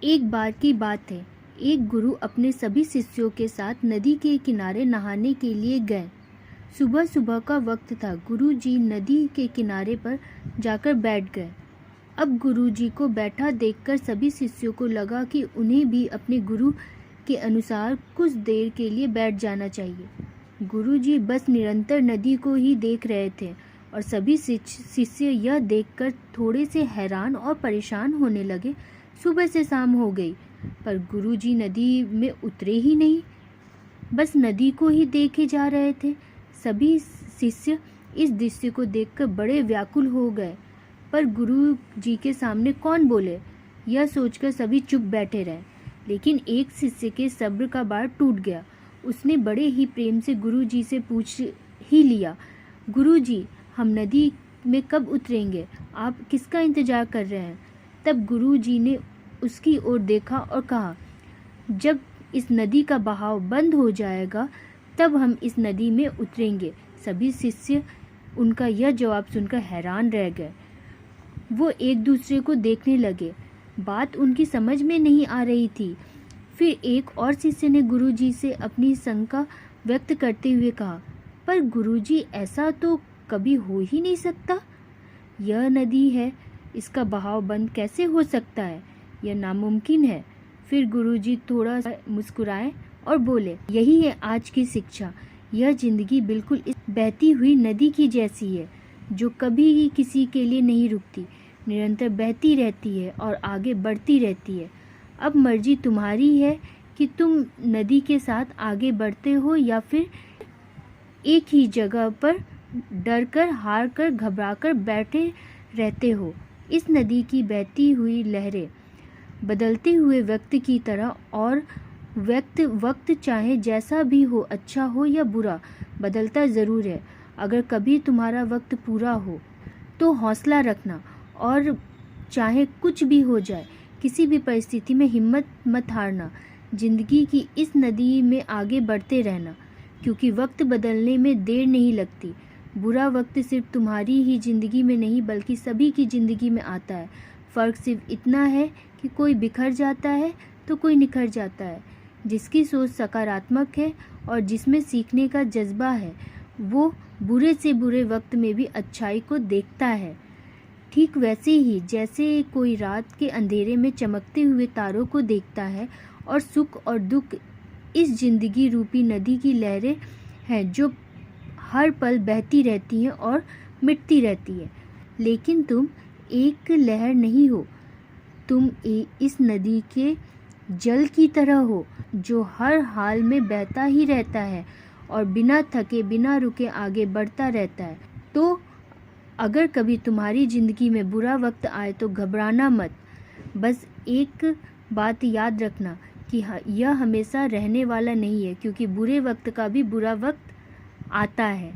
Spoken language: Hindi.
एक बार की बात है, एक गुरु अपने सभी शिष्यों के साथ नदी के किनारे नहाने के लिए गए। सुबह सुबह का वक्त था। गुरु जी नदी के किनारे पर जाकर बैठ गए। अब गुरु जी को बैठा देखकर सभी शिष्यों को लगा कि उन्हें भी अपने गुरु के अनुसार कुछ देर के लिए बैठ जाना चाहिए। गुरु जी बस निरंतर नदी को ही देख रहे थे और सभी शिष्य यह देखकर थोड़े से हैरान और परेशान होने लगे। सुबह से शाम हो गई पर गुरुजी नदी में उतरे ही नहीं, बस नदी को ही देखे जा रहे थे। सभी शिष्य इस दृश्य को देखकर बड़े व्याकुल हो गए, पर गुरु जी के सामने कौन बोले, यह सोचकर सभी चुप बैठे रहे। लेकिन एक शिष्य के सब्र का बाड़ टूट गया। उसने बड़े ही प्रेम से गुरु जी से पूछ ही लिया, गुरु जी, हम नदी में कब उतरेंगे? आप किसका इंतजार कर रहे हैं? तब गुरु जी ने उसकी ओर देखा और कहा, जब इस नदी का बहाव बंद हो जाएगा तब हम इस नदी में उतरेंगे। सभी शिष्य उनका यह जवाब सुनकर हैरान रह गए। वो एक दूसरे को देखने लगे। बात उनकी समझ में नहीं आ रही थी। फिर एक और शिष्य ने गुरुजी से अपनी शंका व्यक्त करते हुए कहा, पर गुरुजी, ऐसा तो कभी हो ही नहीं सकता। यह नदी है, इसका बहाव बंद कैसे हो सकता है? यह नामुमकिन है। फिर गुरुजी थोड़ा सा मुस्कुराए और बोले, यही है आज की शिक्षा। यह जिंदगी बिल्कुल इस बहती हुई नदी की जैसी है, जो कभी ही किसी के लिए नहीं रुकती, निरंतर बहती रहती है और आगे बढ़ती रहती है। अब मर्जी तुम्हारी है कि तुम नदी के साथ आगे बढ़ते हो या फिर एक ही जगह पर डरकर, हारकर, घबराकर बैठे रहते हो। इस नदी की बहती हुई लहरें बदलते हुए व्यक्ति की तरह, और वक्त चाहे जैसा भी हो, अच्छा हो या बुरा, बदलता ज़रूर है। अगर कभी तुम्हारा वक्त पूरा हो तो हौसला रखना, और चाहे कुछ भी हो जाए, किसी भी परिस्थिति में हिम्मत मत हारना। जिंदगी की इस नदी में आगे बढ़ते रहना, क्योंकि वक्त बदलने में देर नहीं लगती। बुरा वक्त सिर्फ तुम्हारी ही ज़िंदगी में नहीं बल्कि सभी की ज़िंदगी में आता है। फ़र्क सिर्फ इतना है कि कोई बिखर जाता है तो कोई निखर जाता है। जिसकी सोच सकारात्मक है और जिसमें सीखने का जज्बा है, वो बुरे से बुरे वक्त में भी अच्छाई को देखता है। ठीक वैसे ही जैसे कोई रात के अंधेरे में चमकते हुए तारों को देखता है, और सुख और दुख इस जिंदगी रूपी नदी की लहरें हैं जो हर पल बहती रहती हैं और मिटती रहती है। लेकिन तुम एक लहर नहीं हो, तुम इस नदी के जल की तरह हो, जो हर हाल में बहता ही रहता है और बिना थके बिना रुके आगे बढ़ता रहता है। तो अगर कभी तुम्हारी ज़िंदगी में बुरा वक्त आए तो घबराना मत। बस एक बात याद रखना कि यह हमेशा रहने वाला नहीं है, क्योंकि बुरे वक्त का भी बुरा वक्त आता है।